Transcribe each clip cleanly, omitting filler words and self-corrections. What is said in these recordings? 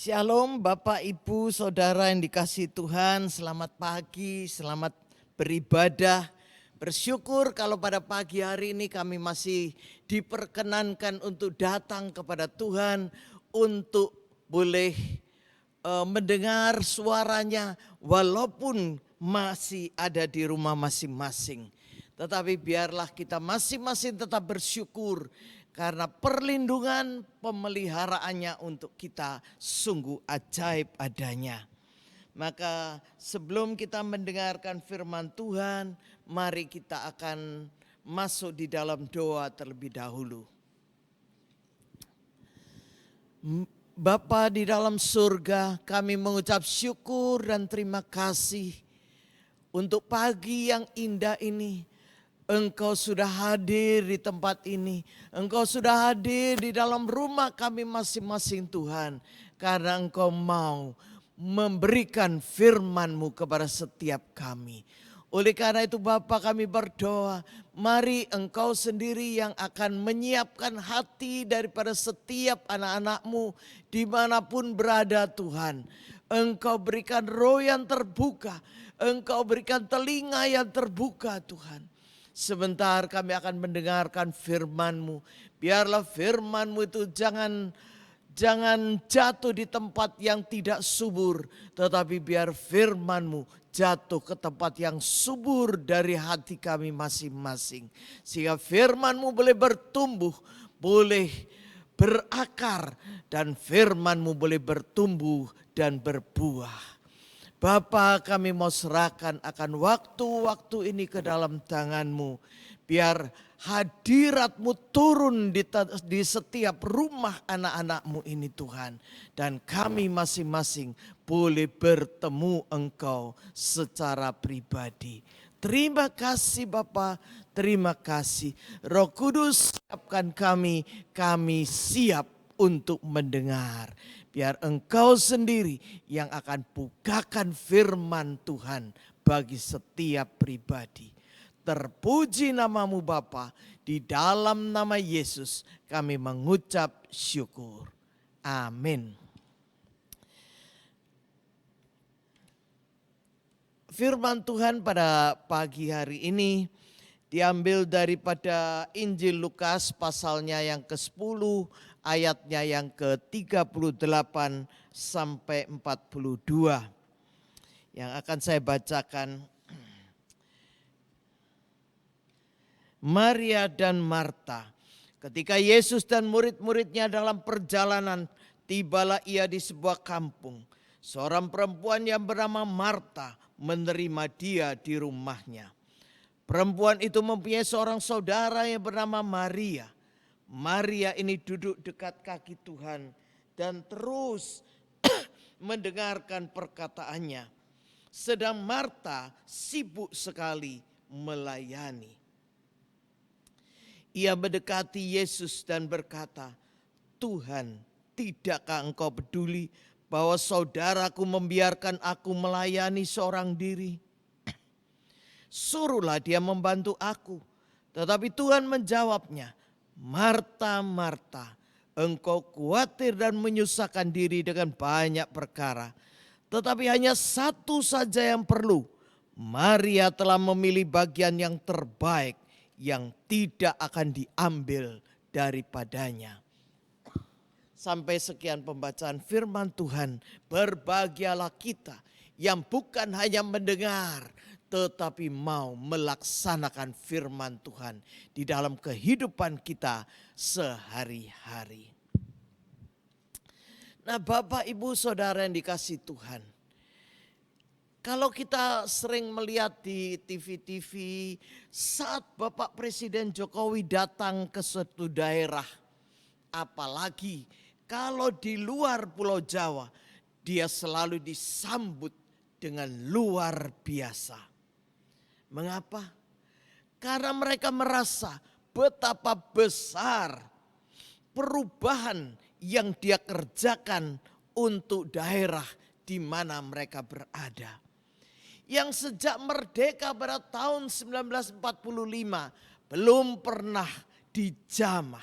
Shalom Bapak Ibu Saudara yang dikasihi Tuhan, selamat pagi, selamat beribadah. Bersyukur kalau pada pagi hari ini kami masih diperkenankan untuk datang kepada Tuhan untuk boleh mendengar suaranya walaupun masih ada di rumah masing-masing. Tetapi biarlah kita masing-masing tetap bersyukur karena perlindungan pemeliharaannya untuk kita sungguh ajaib adanya. Maka sebelum kita mendengarkan firman Tuhan, mari kita akan masuk di dalam doa terlebih dahulu. Bapa di dalam surga, kami mengucap syukur dan terima kasih untuk pagi yang indah ini. Engkau sudah hadir di tempat ini. Engkau sudah hadir di dalam rumah kami masing-masing Tuhan. Karena Engkau mau memberikan firman-Mu kepada setiap kami. Oleh karena itu Bapa kami berdoa, mari Engkau sendiri yang akan menyiapkan hati daripada setiap anak-anak-Mu dimanapun berada Tuhan. Engkau berikan roh yang terbuka, Engkau berikan telinga yang terbuka Tuhan. Sebentar kami akan mendengarkan firman-Mu. Biarlah firman-Mu itu jangan jatuh di tempat yang tidak subur. Tetapi biar firman-Mu jatuh ke tempat yang subur dari hati kami masing-masing. Sehingga firman-Mu boleh bertumbuh, boleh berakar. Dan firman-Mu boleh bertumbuh dan berbuah. Bapa, kami mau serahkan akan waktu-waktu ini ke dalam tangan-Mu. Biar hadirat-Mu turun di setiap rumah anak-anak-Mu ini Tuhan. Dan kami masing-masing boleh bertemu Engkau secara pribadi. Terima kasih Bapa, terima kasih. Roh Kudus siapkan kami siap untuk mendengar. Biar Engkau sendiri yang akan bukakan firman Tuhan bagi setiap pribadi. Terpuji nama-Mu Bapa, di dalam nama Yesus kami mengucap syukur. Amin. Firman Tuhan pada pagi hari ini diambil daripada Injil Lukas pasalnya yang ke-10 ayatnya yang ke-38 sampai 42. Yang akan saya bacakan. Maria dan Marta. Ketika Yesus dan murid-muridnya dalam perjalanan, tibalah ia di sebuah kampung. Seorang perempuan yang bernama Marta menerima dia di rumahnya. Perempuan itu mempunyai seorang saudara yang bernama Maria. Maria ini duduk dekat kaki Tuhan dan terus mendengarkan perkataannya. Sedang Marta sibuk sekali melayani. Ia mendekati Yesus dan berkata, Tuhan, tidakkah Engkau peduli bahwa saudaraku membiarkan aku melayani seorang diri? Suruhlah dia membantu aku. Tetapi Tuhan menjawabnya, Marta, Marta, engkau khawatir dan menyusahkan diri dengan banyak perkara. Tetapi hanya satu saja yang perlu. Maria telah memilih bagian yang terbaik yang tidak akan diambil daripadanya. Sampai sekian pembacaan firman Tuhan. Berbahagialah kita yang bukan hanya mendengar, tetapi mau melaksanakan firman Tuhan di dalam kehidupan kita sehari-hari. Nah Bapak Ibu Saudara yang dikasihi Tuhan. Kalau kita sering melihat di TV-TV saat Bapak Presiden Jokowi datang ke suatu daerah. Apalagi kalau di luar Pulau Jawa, dia selalu disambut dengan luar biasa. Mengapa? Karena mereka merasa betapa besar perubahan yang dia kerjakan untuk daerah di mana mereka berada. Yang sejak merdeka pada tahun 1945 belum pernah dijamah.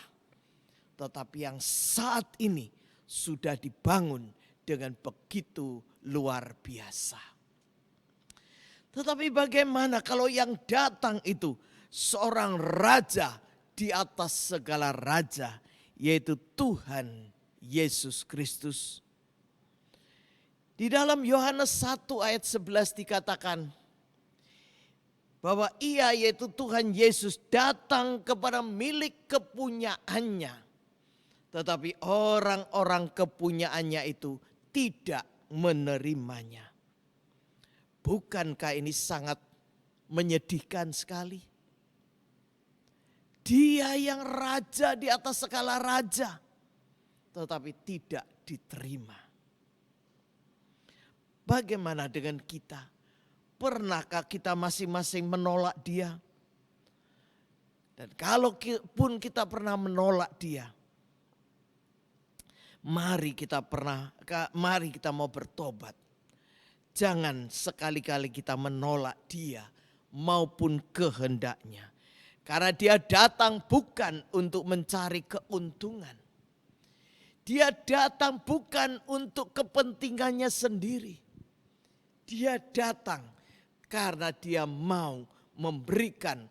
Tetapi yang saat ini sudah dibangun dengan begitu luar biasa. Tetapi bagaimana kalau yang datang itu seorang raja di atas segala raja, yaitu Tuhan Yesus Kristus. Di dalam Yohanes 1 ayat 11 dikatakan bahwa ia yaitu Tuhan Yesus datang kepada milik kepunyaannya. Tetapi orang-orang kepunyaannya itu tidak menerimanya. Bukankah ini sangat menyedihkan sekali? Dia yang raja di atas segala raja, tetapi tidak diterima. Bagaimana dengan kita? Pernahkah kita masing-masing menolak dia? Dan kalau pun kita pernah menolak dia, mari kita mau bertobat. Jangan sekali-kali kita menolak dia maupun kehendaknya. Karena dia datang bukan untuk mencari keuntungan. Dia datang bukan untuk kepentingannya sendiri. Dia datang karena dia mau memberikan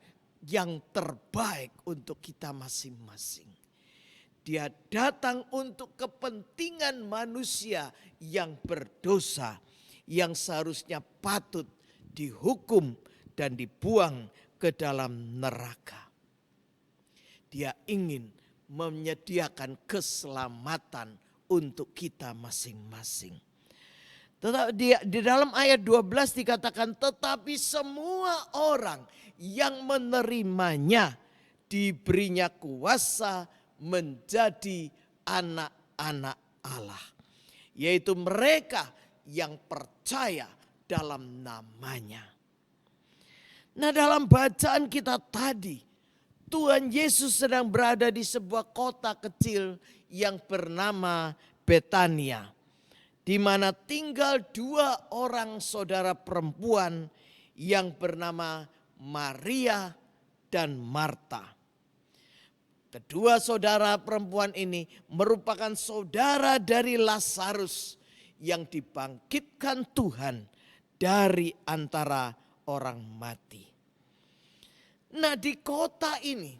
yang terbaik untuk kita masing-masing. Dia datang untuk kepentingan manusia yang berdosa, yang seharusnya patut dihukum dan dibuang ke dalam neraka. Dia ingin menyediakan keselamatan untuk kita masing-masing. Tetapi di dalam ayat 12 dikatakan, tetapi semua orang yang menerimanya diberinya kuasa menjadi anak-anak Allah. Yaitu mereka yang percaya dalam namanya. Nah, dalam bacaan kita tadi, Tuhan Yesus sedang berada di sebuah kota kecil yang bernama Betania, di mana tinggal 2 orang saudara perempuan yang bernama Maria dan Marta. Kedua saudara perempuan ini merupakan saudara dari Lazarus yang dibangkitkan Tuhan dari antara orang mati. Nah, di kota ini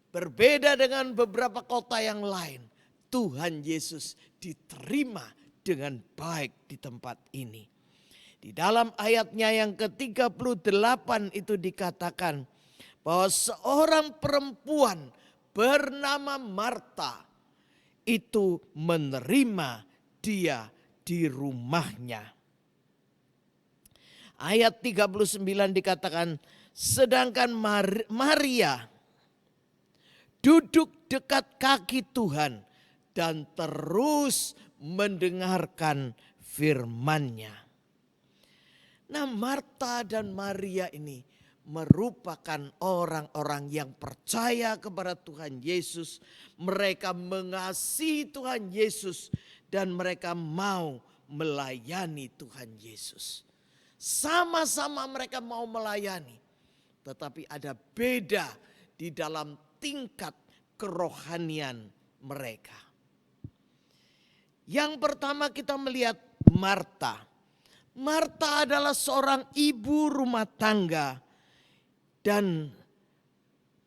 berbeda dengan beberapa kota yang lain. Tuhan Yesus diterima dengan baik di tempat ini. Di dalam ayatnya yang ke-38 itu dikatakan bahwa seorang perempuan bernama Marta itu menerima dia di rumahnya. Ayat 39 dikatakan, sedangkan Maria duduk dekat kaki Tuhan dan terus mendengarkan firman-Nya. Nah, Marta dan Maria ini merupakan orang-orang yang percaya kepada Tuhan Yesus. Mereka mengasihi Tuhan Yesus dan mereka mau melayani Tuhan Yesus. Sama-sama mereka mau melayani, tetapi ada beda di dalam tingkat kerohanian mereka. Yang pertama kita melihat Marta. Marta adalah seorang ibu rumah tangga. Dan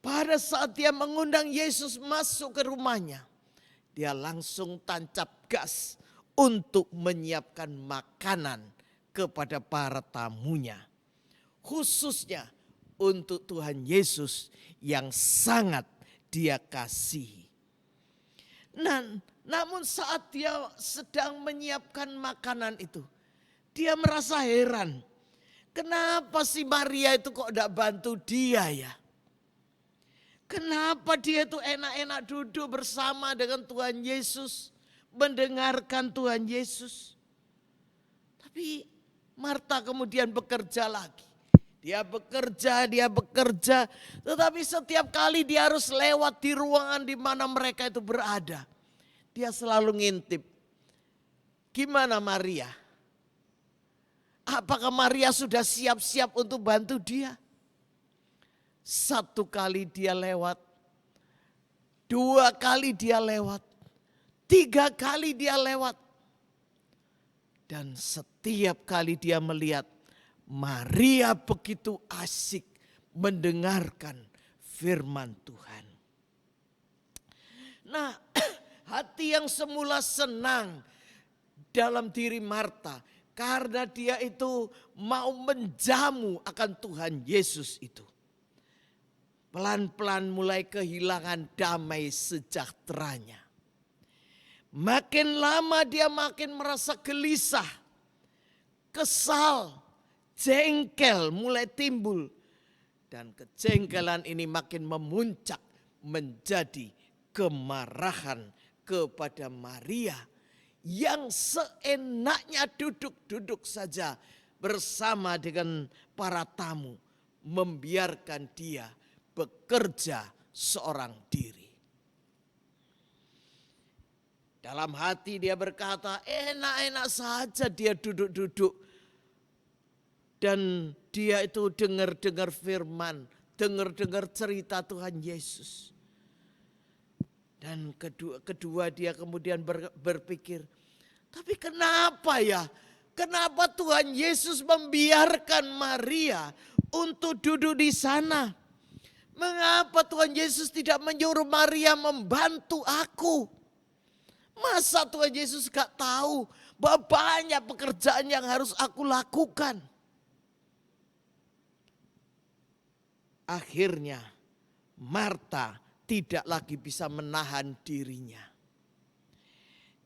pada saat dia mengundang Yesus masuk ke rumahnya, dia langsung tancap gas untuk menyiapkan makanan kepada para tamunya. Khususnya untuk Tuhan Yesus yang sangat dia kasihi. Nah, namun saat dia sedang menyiapkan makanan itu, dia merasa heran. Kenapa si Maria itu kok tidak bantu dia ya? Kenapa dia itu enak-enak duduk bersama dengan Tuhan Yesus, mendengarkan Tuhan Yesus. Tapi Marta kemudian bekerja lagi. Dia bekerja. Tetapi setiap kali dia harus lewat di ruangan di mana mereka itu berada. Dia selalu ngintip. Gimana Maria? Apakah Maria sudah siap-siap untuk bantu dia? 1 kali dia lewat. 2 kali dia lewat. 3 kali dia lewat. Dan setiap kali dia melihat, Maria begitu asik mendengarkan firman Tuhan. Nah, hati yang semula senang dalam diri Marta karena dia itu mau menjamu akan Tuhan Yesus itu, pelan-pelan mulai kehilangan damai sejahteranya. Makin lama dia makin merasa gelisah, kesal, jengkel mulai timbul. Dan kejengkelan ini makin memuncak menjadi kemarahan kepada Maria yang seenaknya duduk-duduk saja bersama dengan para tamu, membiarkan dia bekerja seorang diri. Dalam hati dia berkata, enak-enak saja dia duduk-duduk. Dan dia itu dengar-dengar firman, dengar-dengar cerita Tuhan Yesus. Dan kedua dia kemudian berpikir, tapi kenapa ya? Kenapa Tuhan Yesus membiarkan Maria untuk duduk di sana? Mengapa Tuhan Yesus tidak menyuruh Maria membantu aku? Masa Tuhan Yesus gak tahu bahwa banyak pekerjaan yang harus aku lakukan? Akhirnya Marta tidak lagi bisa menahan dirinya.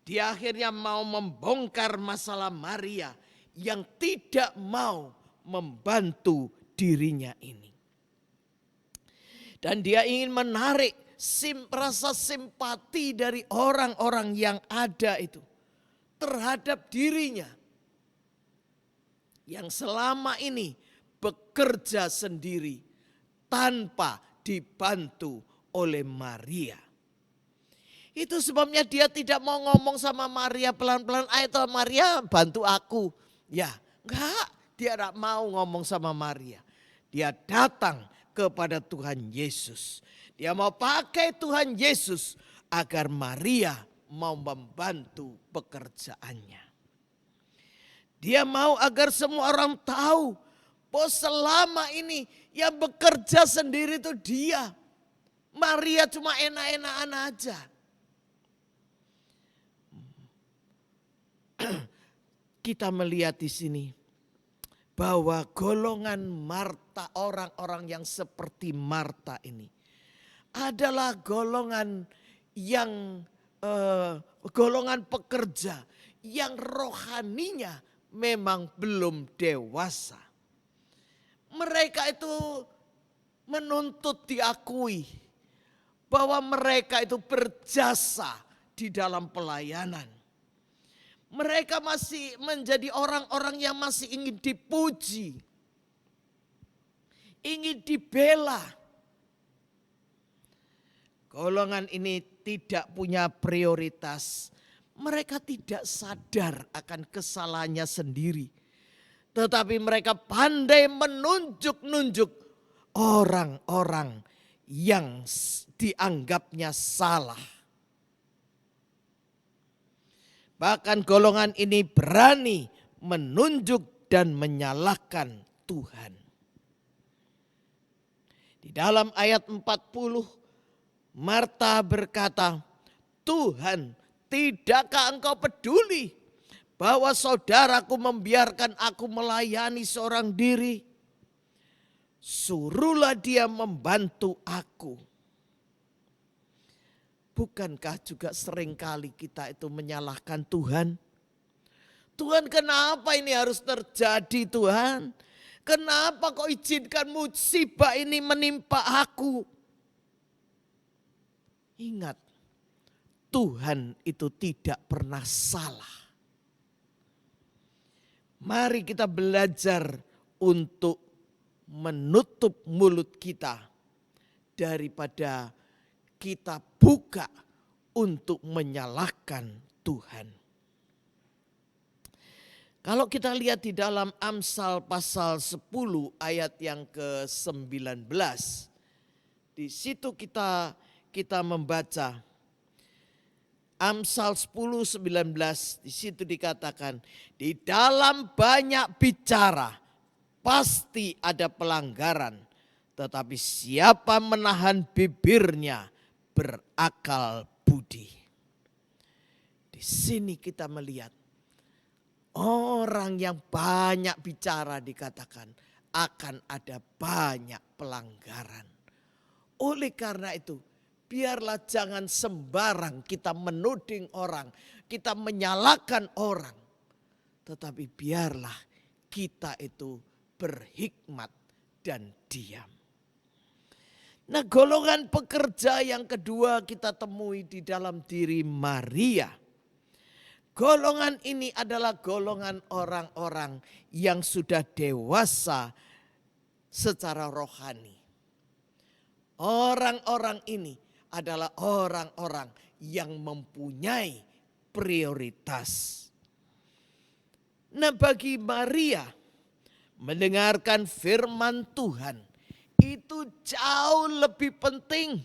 Dia akhirnya mau membongkar masalah Maria yang tidak mau membantu dirinya ini. Dan dia ingin menarik rasa simpati dari orang-orang yang ada itu terhadap dirinya yang selama ini bekerja sendiri tanpa dibantu oleh Maria. Itu sebabnya dia tidak mau ngomong sama Maria pelan-pelan, ayo Maria bantu aku. Ya enggak, dia tidak mau ngomong sama Maria. Dia datang kepada Tuhan Yesus. Dia mau pakai Tuhan Yesus agar Maria mau membantu pekerjaannya. Dia mau agar semua orang tahu bahwa selama ini yang bekerja sendiri itu dia. Maria cuma enak-enakan aja. Kita melihat di sini bahwa golongan Marta, orang-orang yang seperti Marta ini adalah golongan yang golongan pekerja yang rohaninya memang belum dewasa. Mereka itu menuntut diakui bahwa mereka itu berjasa di dalam pelayanan. Mereka masih menjadi orang-orang yang masih ingin dipuji, ingin dibela. Golongan ini tidak punya prioritas. Mereka tidak sadar akan kesalahannya sendiri. Tetapi mereka pandai menunjuk-nunjuk orang-orang yang dianggapnya salah. Bahkan golongan ini berani menunjuk dan menyalahkan Tuhan. Di dalam ayat 40, Marta berkata, Tuhan, tidakkah engkau peduli bahwa saudaraku membiarkan aku melayani seorang diri? Suruhlah dia membantu aku. Bukankah juga seringkali kita itu menyalahkan Tuhan? Tuhan, kenapa ini harus terjadi Tuhan? Kenapa kau izinkan musibah ini menimpa aku? Ingat, Tuhan itu tidak pernah salah. Mari kita belajar untuk menutup mulut kita daripada kita buka untuk menyalahkan Tuhan. Kalau kita lihat di dalam Amsal pasal 10 ayat yang ke-19. Di situ kita membaca, Amsal 10:19 di situ dikatakan, di dalam banyak bicara pasti ada pelanggaran, tetapi siapa menahan bibirnya berakal budi. Di sini kita melihat orang yang banyak bicara dikatakan akan ada banyak pelanggaran. Oleh karena itu, biarlah jangan sembarang kita menuding orang, kita menyalahkan orang. Tetapi biarlah kita itu berhikmat dan diam. Nah, golongan pekerja yang kedua kita temui di dalam diri Maria. Golongan ini adalah golongan orang-orang yang sudah dewasa secara rohani. Orang-orang ini adalah orang-orang yang mempunyai prioritas. Nah, bagi Maria mendengarkan firman Tuhan itu jauh lebih penting.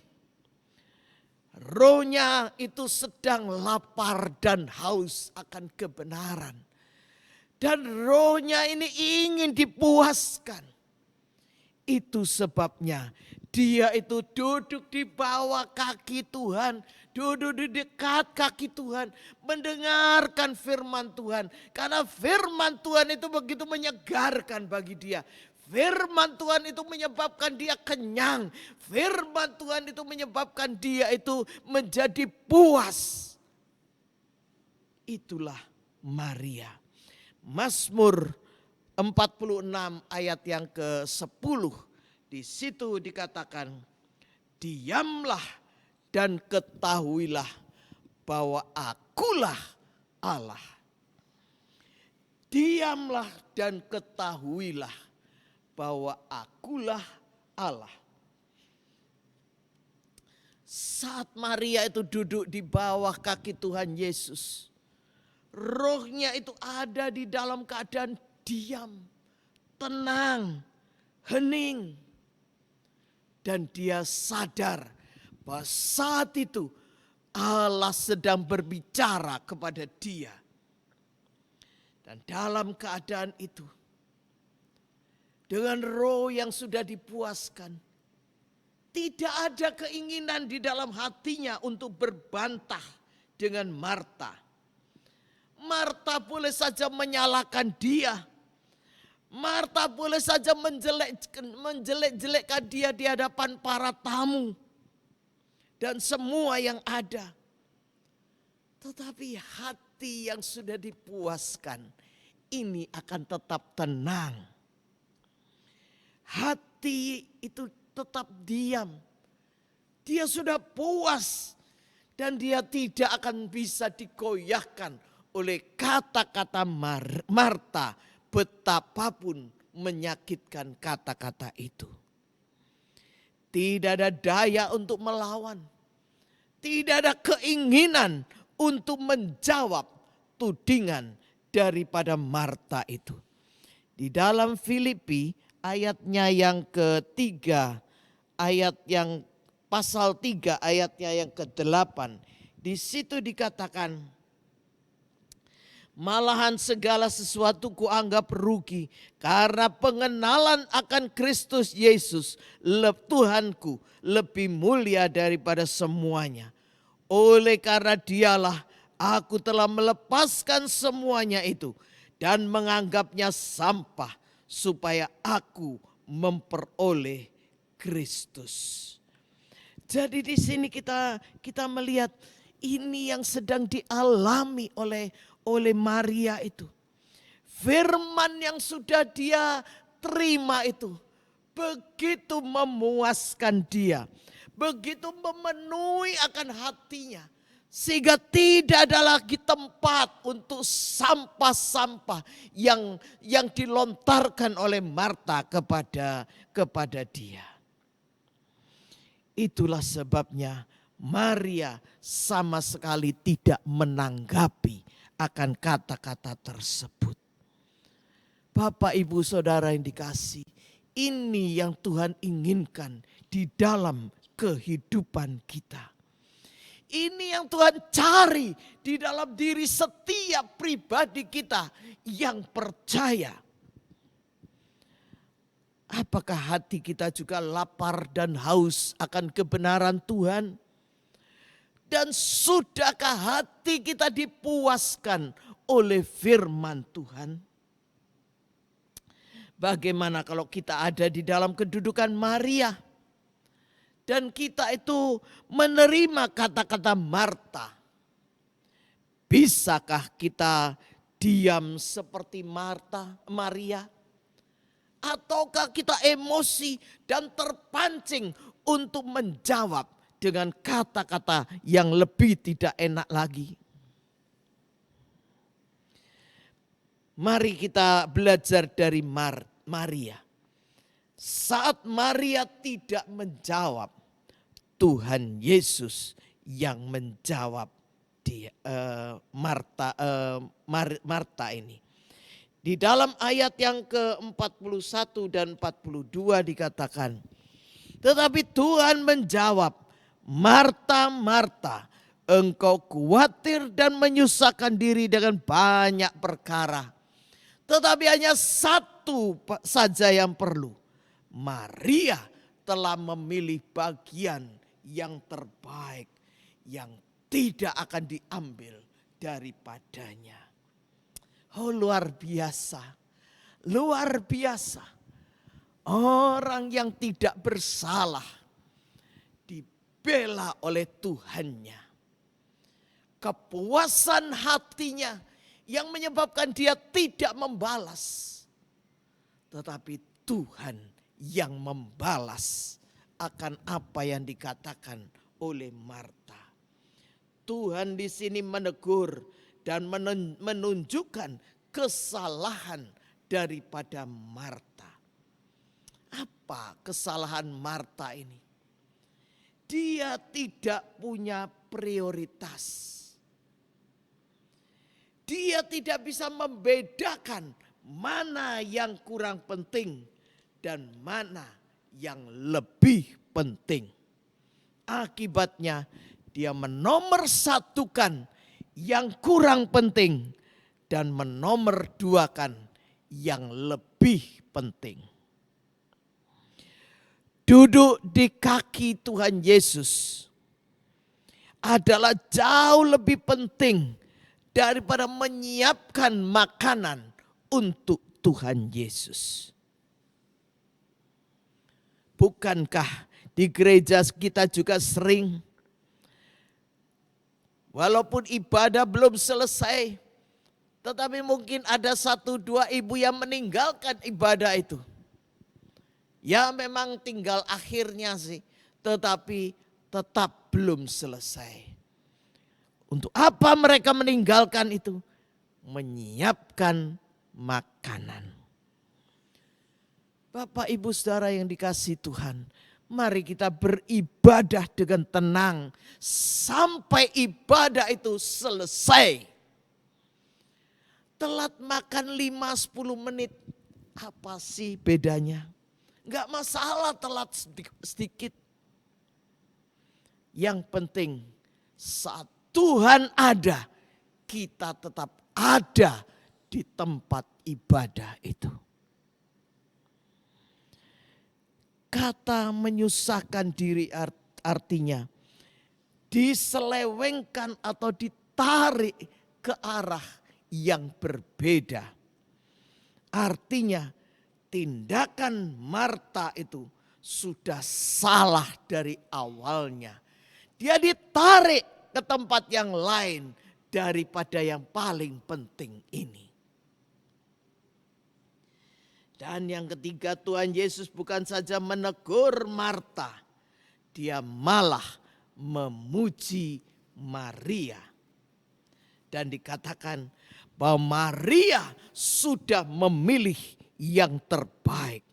Rohnya itu sedang lapar dan haus akan kebenaran. Dan rohnya ini ingin dipuaskan. Itu sebabnya dia itu duduk di bawah kaki Tuhan, duduk di dekat kaki Tuhan, mendengarkan firman Tuhan. Karena firman Tuhan itu begitu menyegarkan bagi dia. Firman Tuhan itu menyebabkan dia kenyang. Firman Tuhan itu menyebabkan dia itu menjadi puas. Itulah Maria. Mazmur 46 ayat yang ke-10. Di situ dikatakan, diamlah dan ketahuilah bahwa akulah Allah. Diamlah dan ketahuilah bahwa akulah Allah. Saat Maria itu duduk di bawah kaki Tuhan Yesus, rohnya itu ada di dalam keadaan diam, tenang, hening. Dan dia sadar bahwa saat itu Allah sedang berbicara kepada dia. Dan dalam keadaan itu, dengan roh yang sudah dipuaskan, tidak ada keinginan di dalam hatinya untuk berbantah dengan Marta. Marta boleh saja menyalahkan dia. Marta boleh saja menjelek-jelekkan dia di hadapan para tamu dan semua yang ada. Tetapi hati yang sudah dipuaskan ini akan tetap tenang. Hati itu tetap diam. Dia sudah puas dan dia tidak akan bisa digoyahkan oleh kata-kata Marta. Betapapun menyakitkan kata-kata itu. Tidak ada daya untuk melawan. Tidak ada keinginan untuk menjawab tudingan daripada Marta itu. Di dalam Filipi ayatnya yang ketiga, ayat yang pasal 3 ayatnya yang ke-8. Di situ dikatakan, malahan segala sesuatu kuanggap rugi karena pengenalan akan Kristus Yesus Tuhanku lebih mulia daripada semuanya. Oleh karena dialah aku telah melepaskan semuanya itu dan menganggapnya sampah supaya aku memperoleh Kristus. Jadi di sini kita melihat ini yang sedang dialami oleh Maria itu. Firman yang sudah dia terima itu begitu memuaskan dia. Begitu memenuhi akan hatinya. Sehingga tidak ada lagi tempat untuk sampah-sampah yang dilontarkan oleh Marta kepada dia. Itulah sebabnya Maria sama sekali tidak menanggapi akan kata-kata tersebut. Bapak, Ibu, Saudara yang dikasihi, ini yang Tuhan inginkan di dalam kehidupan kita. Ini yang Tuhan cari di dalam diri setiap pribadi kita yang percaya. Apakah hati kita juga lapar dan haus akan kebenaran Tuhan? Dan sudahkah hati kita dipuaskan oleh firman Tuhan? Bagaimana kalau kita ada di dalam kedudukan Maria? Dan kita itu menerima kata-kata Marta. Bisakah kita diam seperti Maria? Ataukah kita emosi dan terpancing untuk menjawab dengan kata-kata yang lebih tidak enak lagi? Mari kita belajar dari Maria. Saat Maria tidak menjawab, Tuhan Yesus yang menjawab Marta ini. Di dalam ayat yang ke-41 dan 42 dikatakan, tetapi Tuhan menjawab, Marta, Marta, engkau khawatir dan menyusahkan diri dengan banyak perkara. Tetapi hanya satu saja yang perlu. Maria telah memilih bagian yang terbaik yang tidak akan diambil daripadanya. Oh, luar biasa. Luar biasa. Orang yang tidak bersalah dibela oleh Tuhannya. Kepuasan hatinya yang menyebabkan dia tidak membalas. Tetapi Tuhan yang membalas akan apa yang dikatakan oleh Marta. Tuhan di sini menegur dan menunjukkan kesalahan daripada Marta. Apa kesalahan Marta ini? Dia tidak punya prioritas. Dia tidak bisa membedakan mana yang kurang penting dan mana yang lebih penting. Akibatnya dia menomorsatukan yang kurang penting dan menomorduakan yang lebih penting. Duduk di kaki Tuhan Yesus adalah jauh lebih penting daripada menyiapkan makanan untuk Tuhan Yesus. Bukankah di gereja kita juga sering, walaupun ibadah belum selesai, tetapi mungkin ada 1-2 ibu yang meninggalkan ibadah itu. Ya memang tinggal akhirnya sih, tetapi tetap belum selesai. Untuk apa mereka meninggalkan itu? Menyiapkan makanan. Bapak Ibu Saudara yang dikasihi Tuhan, mari kita beribadah dengan tenang sampai ibadah itu selesai. Telat makan 5-10 menit, apa sih bedanya? Enggak masalah telat sedikit. Yang penting saat Tuhan ada, kita tetap ada di tempat ibadah itu. Kata menyusahkan diri artinya diselewengkan atau ditarik ke arah yang berbeda. Artinya tindakan Marta itu sudah salah dari awalnya. Dia ditarik ke tempat yang lain daripada yang paling penting ini. Dan yang ketiga, Tuhan Yesus bukan saja menegur Marta, dia malah memuji Maria. Dan dikatakan bahwa Maria sudah memilih yang terbaik.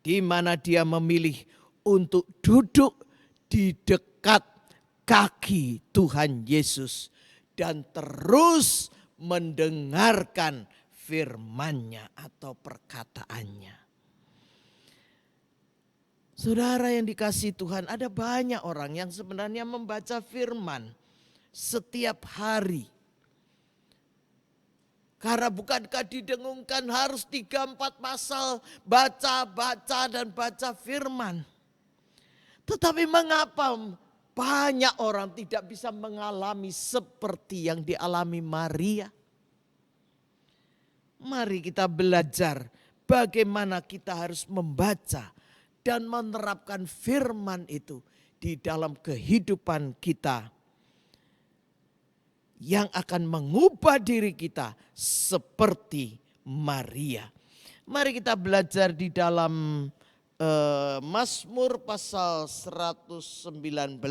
Di mana dia memilih untuk duduk di dekat kaki Tuhan Yesus dan terus mendengarkan firman-Nya atau perkataannya. Saudara yang dikasihi Tuhan, ada banyak orang yang sebenarnya membaca firman setiap hari. Karena bukankah didengungkan harus 3-4 pasal baca dan baca firman. Tetapi mengapa banyak orang tidak bisa mengalami seperti yang dialami Maria? Mari kita belajar bagaimana kita harus membaca dan menerapkan firman itu di dalam kehidupan kita, yang akan mengubah diri kita seperti Maria. Mari kita belajar di dalam Mazmur pasal 119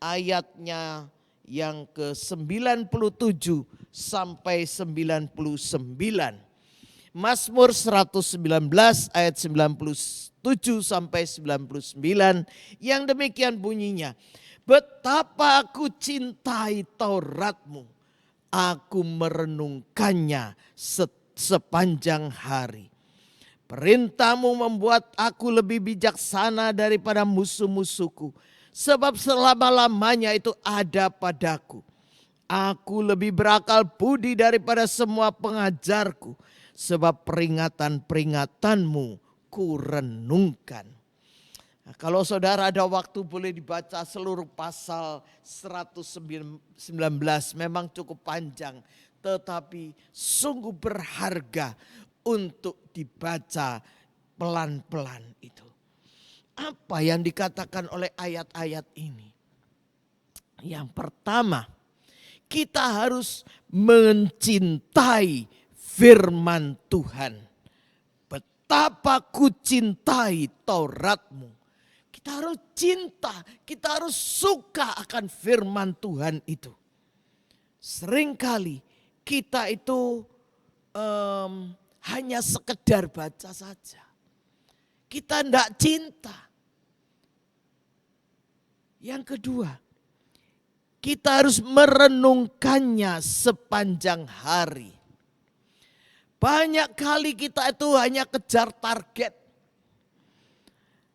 ayatnya yang ke-97 sampai 99. Mazmur 119 ayat 97 sampai 99 yang demikian bunyinya. Betapa aku cintai Tauratmu, aku merenungkannya sepanjang hari. Perintahmu membuat aku lebih bijaksana daripada musuh-musuhku, sebab selama-lamanya itu ada padaku. Aku lebih berakal budi daripada semua pengajarku, sebab peringatan-peringatanmu ku renungkan. Nah, kalau saudara ada waktu boleh dibaca seluruh pasal 119, memang cukup panjang. Tetapi sungguh berharga untuk dibaca pelan-pelan itu. Apa yang dikatakan oleh ayat-ayat ini? Yang pertama, kita harus mencintai firman Tuhan. Betapa ku cintai Tauratmu. Kita harus cinta, kita harus suka akan firman Tuhan itu. Seringkali kita itu hanya sekedar baca saja. Kita tidak cinta. Yang kedua, kita harus merenungkannya sepanjang hari. Banyak kali kita itu hanya kejar target.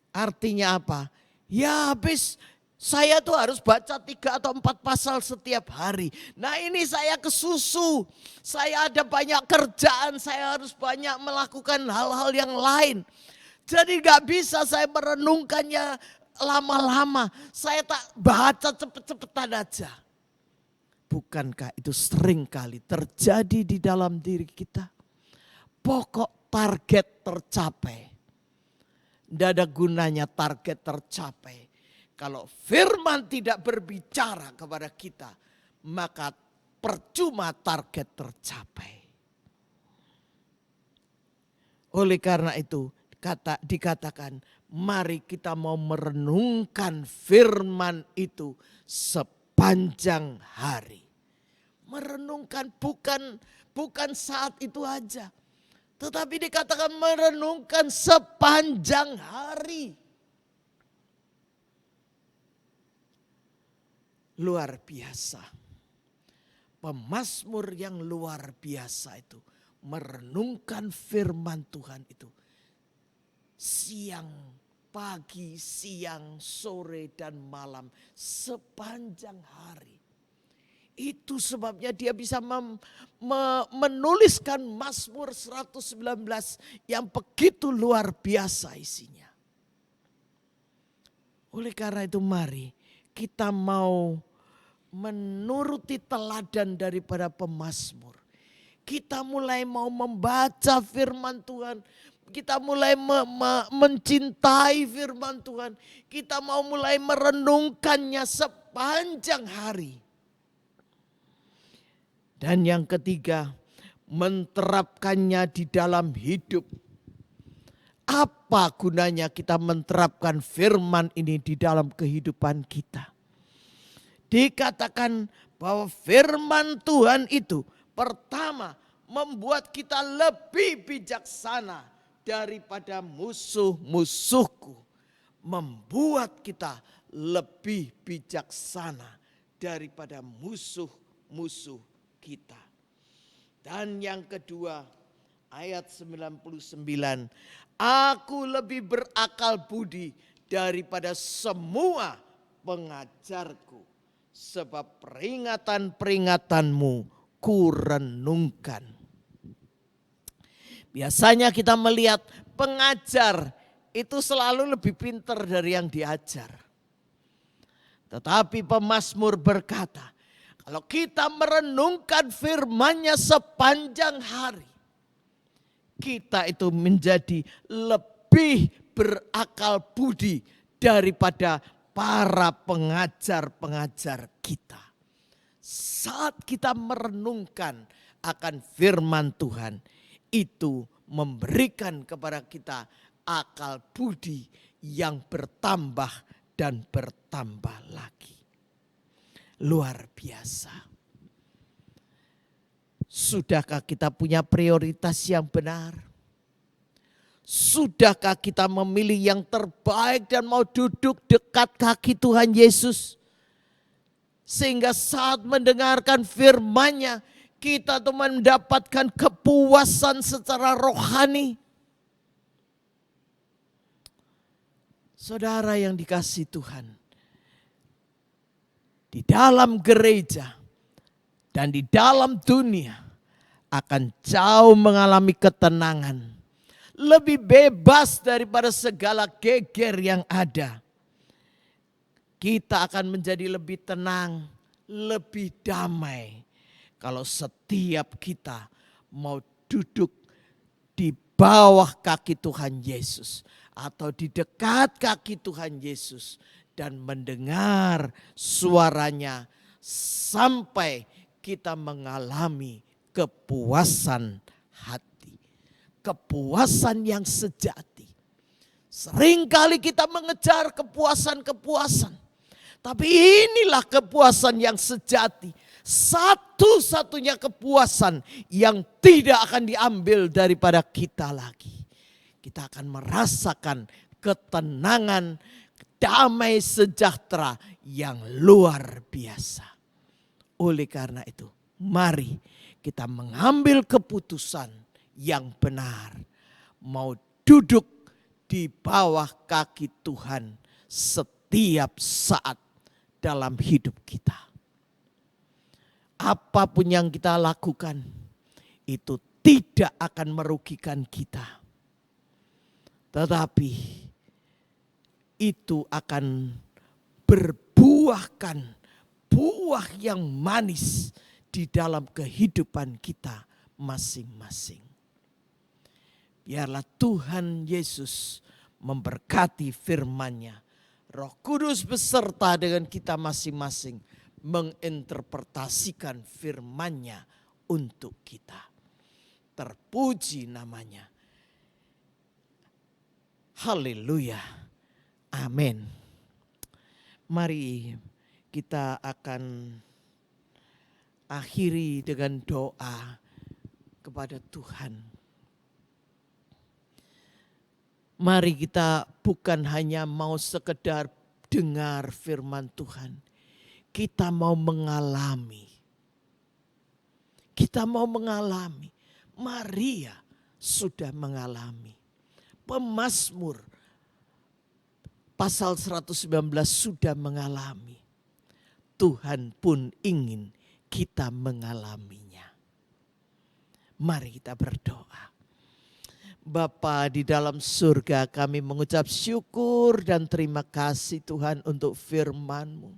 Artinya apa? Ya habis saya tuh harus baca 3 atau 4 pasal setiap hari. Nah ini saya kesusu. Saya ada banyak kerjaan. Saya harus banyak melakukan hal-hal yang lain. Jadi gak bisa saya merenungkannya lama-lama. Saya tak baca cepet-cepetan aja. Bukankah itu sering kali terjadi di dalam diri kita? Pokok target tercapai. Tidak ada gunanya target tercapai. Kalau firman tidak berbicara kepada kita, maka percuma target tercapai. Oleh karena itu dikatakan, mari kita mau merenungkan firman itu sepanjang hari. Merenungkan bukan saat itu aja. Tetapi dikatakan merenungkan sepanjang hari. Luar biasa. Pemazmur yang luar biasa itu merenungkan firman Tuhan itu. Siang, pagi, siang, sore dan malam sepanjang hari. Itu sebabnya dia bisa menuliskan Mazmur 119 yang begitu luar biasa isinya. Oleh karena itu mari kita mau menuruti teladan daripada pemazmur. Kita mulai mau membaca firman Tuhan. Kita mulai mencintai firman Tuhan. Kita mau mulai merenungkannya sepanjang hari. Dan yang ketiga, menerapkannya di dalam hidup. Apa gunanya kita menerapkan firman ini di dalam kehidupan kita? Dikatakan bahwa firman Tuhan itu pertama membuat kita lebih bijaksana daripada musuh-musuhku. Membuat kita lebih bijaksana daripada musuh-musuh kita. Dan yang kedua ayat 99. Aku lebih berakal budi daripada semua pengajarku, sebab peringatan-peringatanmu kurenungkan. Biasanya kita melihat pengajar itu selalu lebih pintar dari yang diajar. Tetapi pemazmur berkata, kalau kita merenungkan firman-Nya sepanjang hari, kita itu menjadi lebih berakal budi daripada para pengajar-pengajar kita. Saat kita merenungkan akan firman Tuhan, itu memberikan kepada kita akal budi yang bertambah dan bertambah lagi. Luar biasa. Sudahkah kita punya prioritas yang benar? Sudahkah kita memilih yang terbaik dan mau duduk dekat kaki Tuhan Yesus? Sehingga saat mendengarkan firman-Nya, kita tuh mendapatkan kepuasan secara rohani. Saudara yang dikasihi Tuhan, di dalam gereja dan di dalam dunia akan jauh mengalami ketenangan. Lebih bebas daripada segala geger yang ada. Kita akan menjadi lebih tenang, lebih damai. Kalau setiap kita mau duduk di bawah kaki Tuhan Yesus atau di dekat kaki Tuhan Yesus dan mendengar suaranya sampai kita mengalami kepuasan hati, kepuasan yang sejati. Seringkali kita mengejar kepuasan-kepuasan, tapi inilah kepuasan yang sejati. Satu-satunya kepuasan yang tidak akan diambil daripada kita lagi. Kita akan merasakan ketenangan, damai sejahtera yang luar biasa. Oleh karena itu, mari kita mengambil keputusan yang benar. Mau duduk di bawah kaki Tuhan setiap saat dalam hidup kita. Apapun yang kita lakukan itu tidak akan merugikan kita. Tetapi itu akan berbuahkan buah yang manis di dalam kehidupan kita masing-masing. Biarlah Tuhan Yesus memberkati firman-Nya. Roh Kudus beserta dengan kita masing-masing menginterpretasikan firman-Nya untuk kita. Terpuji namanya. Haleluya. Amin. Mari kita akan akhiri dengan doa kepada Tuhan. Mari kita bukan hanya mau sekedar dengar firman Tuhan. Kita mau mengalami. Kita mau mengalami. Maria sudah mengalami. Pemazmur pasal 119 sudah mengalami. Tuhan pun ingin kita mengalaminya. Mari kita berdoa. Bapa di dalam surga, kami mengucap syukur dan terima kasih Tuhan untuk firman-Mu.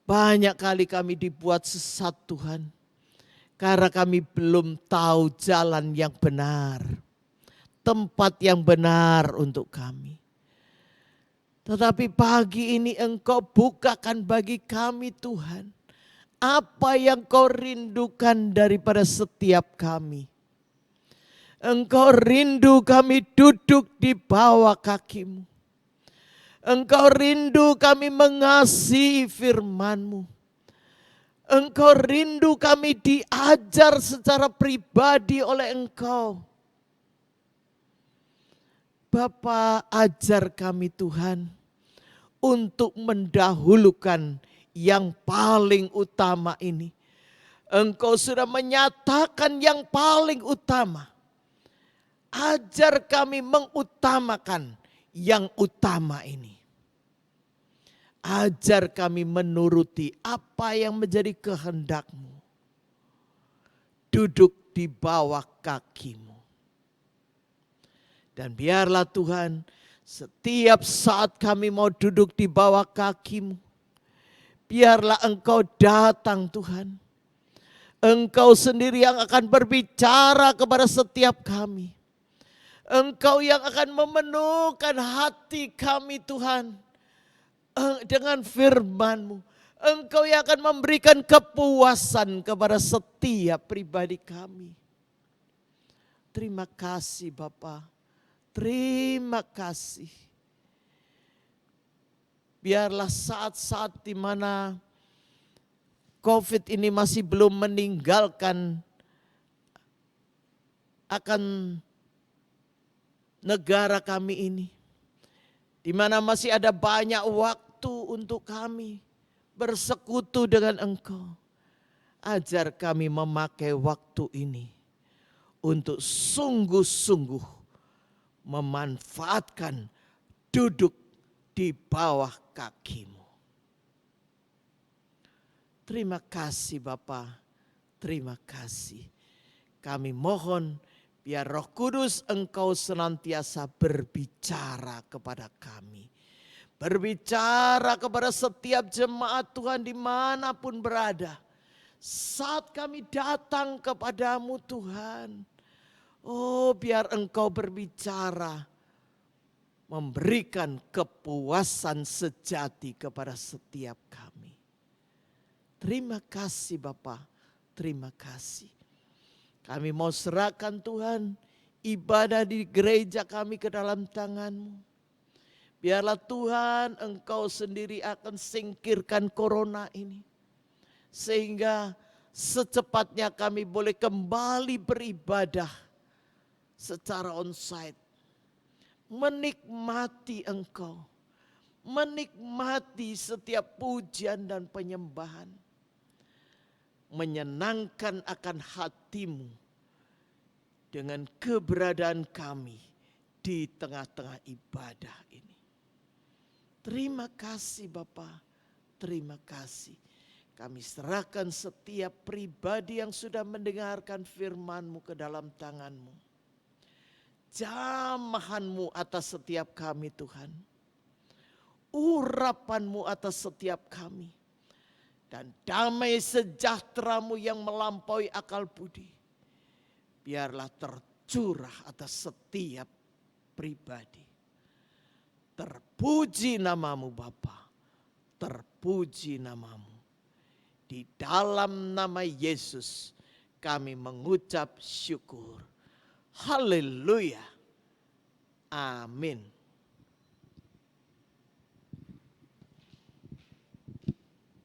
Banyak kali kami dibuat sesat Tuhan, karena kami belum tahu jalan yang benar, tempat yang benar untuk kami. Tetapi pagi ini Engkau bukakan bagi kami Tuhan, apa yang Kau rindukan daripada setiap kami. Engkau rindu kami duduk di bawah kaki-Mu. Engkau rindu kami mengasihi firman-Mu. Engkau rindu kami diajar secara pribadi oleh Engkau. Bapa, ajar kami Tuhan untuk mendahulukan yang paling utama ini. Engkau sudah menyatakan yang paling utama. Ajar kami mengutamakan yang utama ini. Ajar kami menuruti apa yang menjadi kehendak-Mu. Duduk di bawah kaki-Mu. Dan biarlah Tuhan, setiap saat kami mau duduk di bawah kaki-Mu, biarlah Engkau datang Tuhan. Engkau sendiri yang akan berbicara kepada setiap kami. Engkau yang akan memenuhkan hati kami Tuhan dengan firman-Mu. Engkau yang akan memberikan kepuasan kepada setiap pribadi kami. Terima kasih Bapa. Terima kasih. Biarlah saat-saat di mana COVID ini masih belum meninggalkan akan negara kami ini. Di mana masih ada banyak waktu untuk kami bersekutu dengan Engkau. Ajar kami memakai waktu ini untuk sungguh-sungguh memanfaatkan duduk di bawah kaki-Mu. Terima kasih Bapa, terima kasih. Kami mohon biar Roh Kudus Engkau senantiasa berbicara kepada kami. Berbicara kepada setiap jemaat Tuhan dimanapun berada. Saat kami datang kepadamu Tuhan. Oh biar Engkau berbicara. Memberikan kepuasan sejati kepada setiap kami. Terima kasih Bapa, terima kasih. Kami mau serahkan Tuhan ibadah di gereja kami ke dalam tangan-Mu. Biarlah Tuhan Engkau sendiri akan singkirkan corona ini. Sehingga secepatnya kami boleh kembali beribadah secara onsite. Menikmati Engkau. Menikmati setiap pujian dan penyembahan. Menyenangkan akan hati-Mu dengan keberadaan kami di tengah-tengah ibadah ini. Terima kasih Bapa, terima kasih. Kami serahkan setiap pribadi yang sudah mendengarkan firman-Mu ke dalam tangan-Mu. Jamahan-Mu atas setiap kami Tuhan. Urapan-Mu atas setiap kami. Dan damai sejahtera-Mu yang melampaui akal budi. Biarlah tercurah atas setiap pribadi. Terpuji nama-Mu Bapa. Terpuji nama-Mu. Di dalam nama Yesus kami mengucap syukur. Haleluya. Amin.